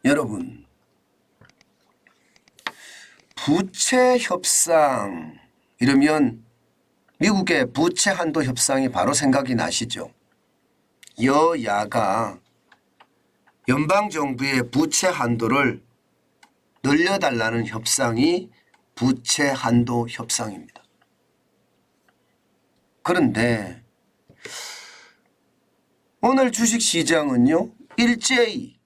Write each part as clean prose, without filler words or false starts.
여러분, 부채 협상 이러면 미국의 부채 한도 협상이 바로 생각이 나시죠. 여야가 연방정부의 부채 한도를 늘려달라는 협상이 부채 한도 협상입니다. 그런데 오늘 주식시장은요, 일제히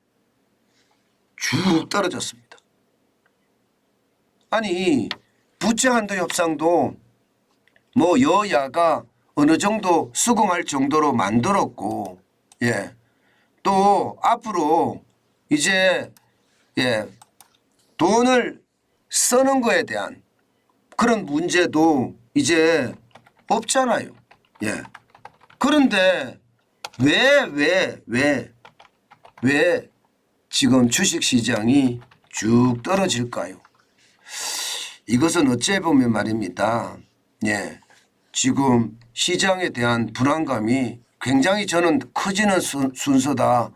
쭉 떨어졌습니다. 아니, 부채 한도 협상도 뭐 여야가 어느 정도 수긍할 정도로 만들었고, 또 앞으로 이제 돈을 쓰는 거에 대한 그런 문제도 이제 없잖아요. 그런데 왜 지금 주식시장이 쭉 떨어질까요? 이것은 어째 보면 말입니다. 지금 시장에 대한 불안감이 굉장히 저는 커지는 순서다,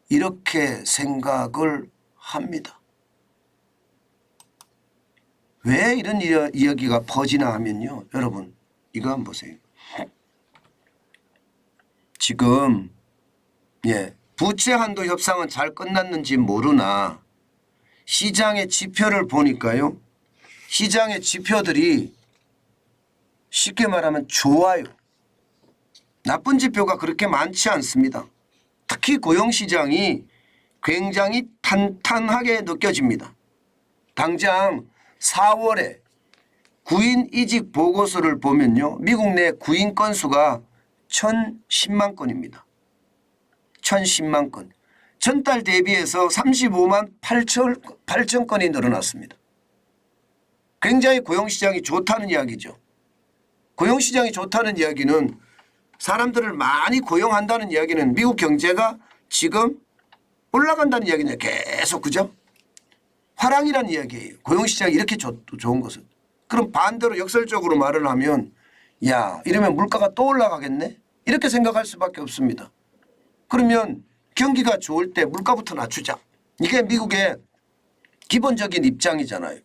이렇게 생각을 합니다. 왜 이런 이야기가 퍼지나 하면요, 여러분 이거 한번 보세요. 지금 부채 한도 협상은 잘 끝났는지 모르나 시장의 지표를 보니까요, 시장의 지표들이 쉽게 말하면 좋아요. 나쁜 지표가 그렇게 많지 않습니다. 특히 고용시장이 굉장히 탄탄하게 느껴집니다. 당장 4월에 구인 이직 보고서를 보면요, 미국 내 구인 건수가 1,010만 건입니다. 1,010만 건. 전달 대비해서 35만 8천 건이 늘어났습니다. 굉장히 고용시장이 좋다는 이야기죠. 고용시장이 좋다는 이야기는, 사람들을 많이 고용한다는 이야기는 미국 경제가 지금 올라간다는 이야기냐, 계속, 그죠? 화랑이라는 이야기예요. 고용시장이 이렇게 좋은 것은. 그럼 반대로 역설적으로 말을 하면, 이러면 물가가 또 올라가겠네? 이렇게 생각할 수밖에 없습니다. 그러면 경기가 좋을 때 물가부터 낮추자, 이게 미국의 기본적인 입장이잖아요.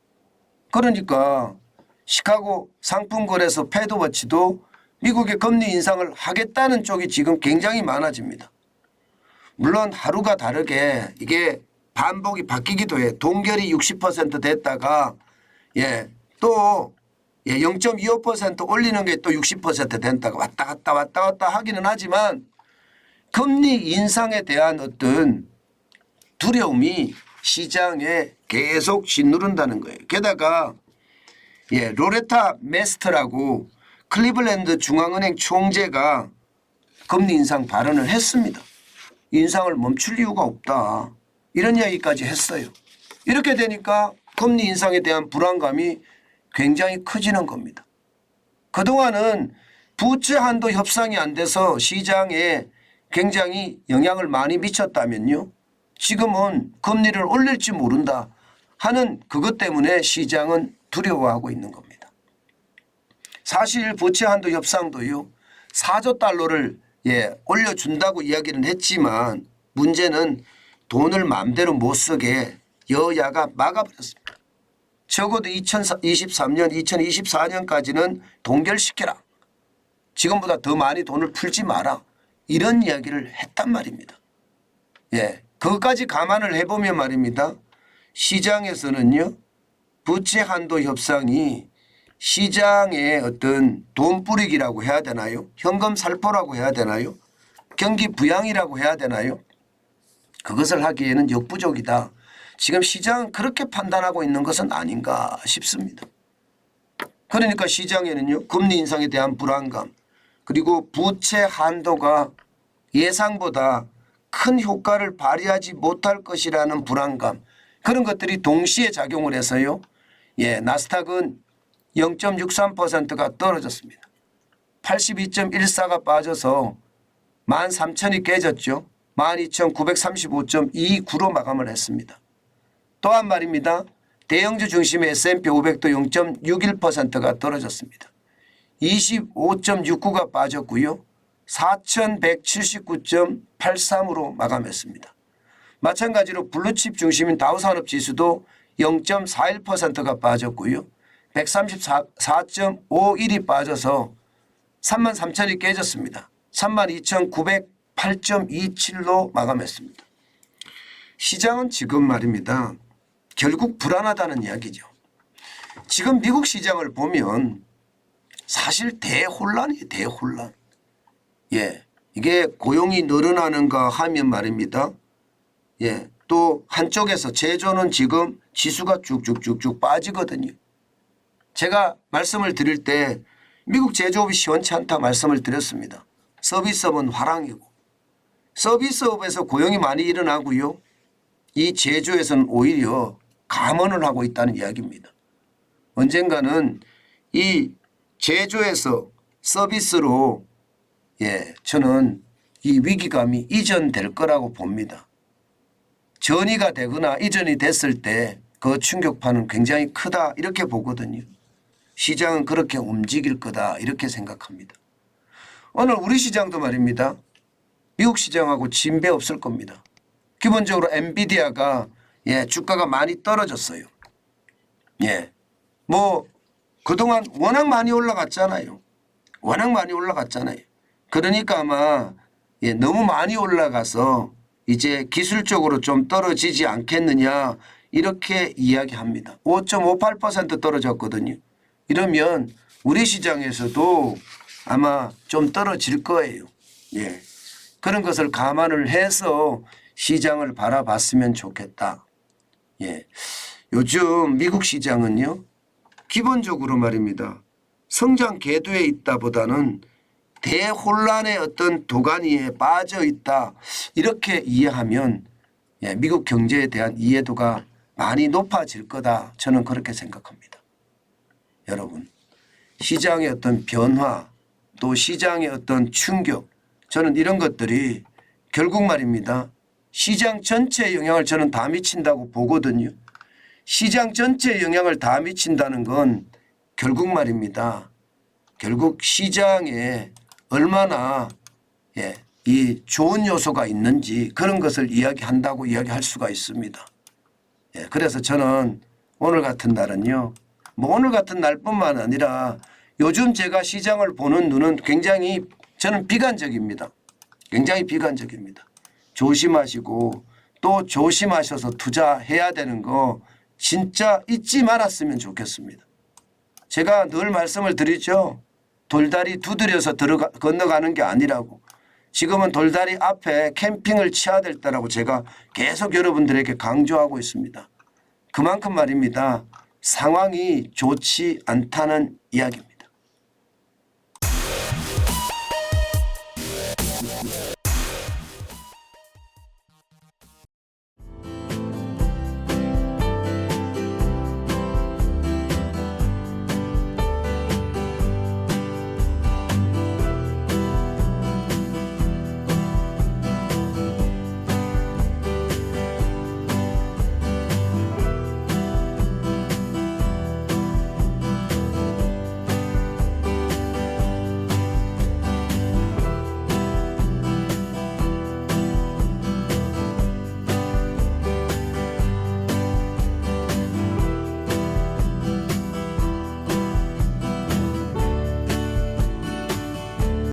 그러니까 시카고 상품거래소 패드워치도 미국의 금리 인상을 하겠다는 쪽이 지금 굉장히 많아집니다. 물론 하루가 다르게 이게 반복이 바뀌기도 해. 동결이 60% 됐다가 또 0.25% 올리는 게 또 60% 된다가 왔다 갔다 하기는 하지만, 금리 인상에 대한 어떤 두려움이 시장에 계속 짓누른다는 거예요. 게다가 로레타 메스터라고 클리블랜드 중앙은행 총재가 금리 인상 발언을 했습니다. 인상을 멈출 이유가 없다, 이런 이야기까지 했어요. 이렇게 되니까 금리 인상에 대한 불안감이 굉장히 커지는 겁니다. 그동안은 부채 한도 협상이 안 돼서 시장에 굉장히 영향을 많이 미쳤다면요, 지금은 금리를 올릴지 모른다 하는 그것 때문에 시장은 두려워하고 있는 겁니다. 사실 부채 한도 협상도요, 4조 달러를 올려준다고 이야기는 했지만, 문제는 돈을 마음대로 못 쓰게 여야가 막아버렸습니다. 적어도 2023년, 2024년까지는 동결시켜라, 지금보다 더 많이 돈을 풀지 마라, 이런 이야기를 했단 말입니다. 그것까지 감안을 해보면 말입니다, 시장에서는요, 부채 한도 협상이 시장의 어떤 돈 뿌리기라고 해야 되나요? 현금 살포라고 해야 되나요? 경기 부양이라고 해야 되나요? 그것을 하기에는 역부족이다. 지금 시장은 그렇게 판단하고 있는 것은 아닌가 싶습니다. 그러니까 시장에는요, 금리 인상에 대한 불안감, 그리고 부채 한도가 예상보다 큰 효과를 발휘하지 못할 것이라는 불안감, 그런 것들이 동시에 작용을 해서요, 나스닥은 0.63%가 떨어졌습니다. 82.14가 빠져서 13,000이 깨졌죠. 12,935.29로 마감을 했습니다. 또한 말입니다, 대형주 중심의 S&P 500도 0.61%가 떨어졌습니다. 25.69가 빠졌고요. 4,179.83으로 마감했습니다. 마찬가지로 블루칩 중심인 다우산업지수도 0.41%가 빠졌고요. 134.51이 빠져서 33,000이 깨졌습니다. 32,908.27로 마감했습니다. 시장은 지금 말입니다. 결국 불안하다는 이야기죠. 지금 미국 시장을 보면 사실 대혼란이에요. 대혼란. 예, 이게 고용이 늘어나는가 하면 말입니다. 예, 또 한쪽에서 제조는 지금 지수가 쭉쭉쭉쭉 빠지거든요. 제가 말씀을 드릴 때 미국 제조업이 시원치 않다 말씀을 드렸습니다. 서비스업은 화랑이고 서비스업에서 고용이 많이 일어나고요. 이 제조에서는 오히려 감원을 하고 있다는 이야기입니다. 언젠가는 이 제조에서 서비스로 저는 이 위기감이 이전될 거라고 봅니다. 전이가 되거나 이전이 됐을 때 그 충격파는 굉장히 크다 이렇게 보거든요. 시장은 그렇게 움직일 거다 이렇게 생각합니다. 오늘 우리 시장도 말입니다. 미국 시장하고 진배 없을 겁니다. 기본적으로 엔비디아가 주가가 많이 떨어졌어요. 뭐 그동안 워낙 많이 올라갔잖아요. 워낙 많이 올라갔잖아요. 그러니까 아마 너무 많이 올라가서 이제 기술적으로 좀 떨어지지 않겠느냐 이렇게 이야기합니다. 5.58% 떨어졌거든요. 이러면 우리 시장에서도 아마 좀 떨어질 거예요. 그런 것을 감안을 해서 시장을 바라봤으면 좋겠다. 요즘 미국 시장은요. 기본적으로 말입니다. 성장 궤도에 있다 보다는 대혼란의 어떤 도가니에 빠져 있다. 이렇게 이해하면 미국 경제에 대한 이해도가 많이 높아질 거다. 저는 그렇게 생각합니다. 여러분, 시장의 어떤 변화 또 시장의 어떤 충격 저는 이런 것들이 결국 말입니다. 시장 전체에 영향을 저는 다 미친다고 보거든요. 시장 전체에 영향을 다 미친다는 건 결국 말입니다. 결국 시장에 얼마나 이 좋은 요소가 있는지 그런 것을 이야기한다고 이야기할 수가 있습니다. 그래서 저는 오늘 같은 날은요. 뭐 오늘 같은 날뿐만 아니라 요즘 제가 시장을 보는 눈은 굉장히 저는 비관적입니다. 굉장히 비관적입니다. 조심하시고 또 조심하셔서 투자해야 되는 거 진짜 잊지 말았으면 좋겠습니다. 제가 늘 말씀을 드리죠. 돌다리 두드려서 건너가는 게 아니라고. 지금은 돌다리 앞에 캠핑을 치야 될 때라고 제가 계속 여러분들에게 강조하고 있습니다. 그만큼 말입니다. 상황이 좋지 않다는 이야기입니다.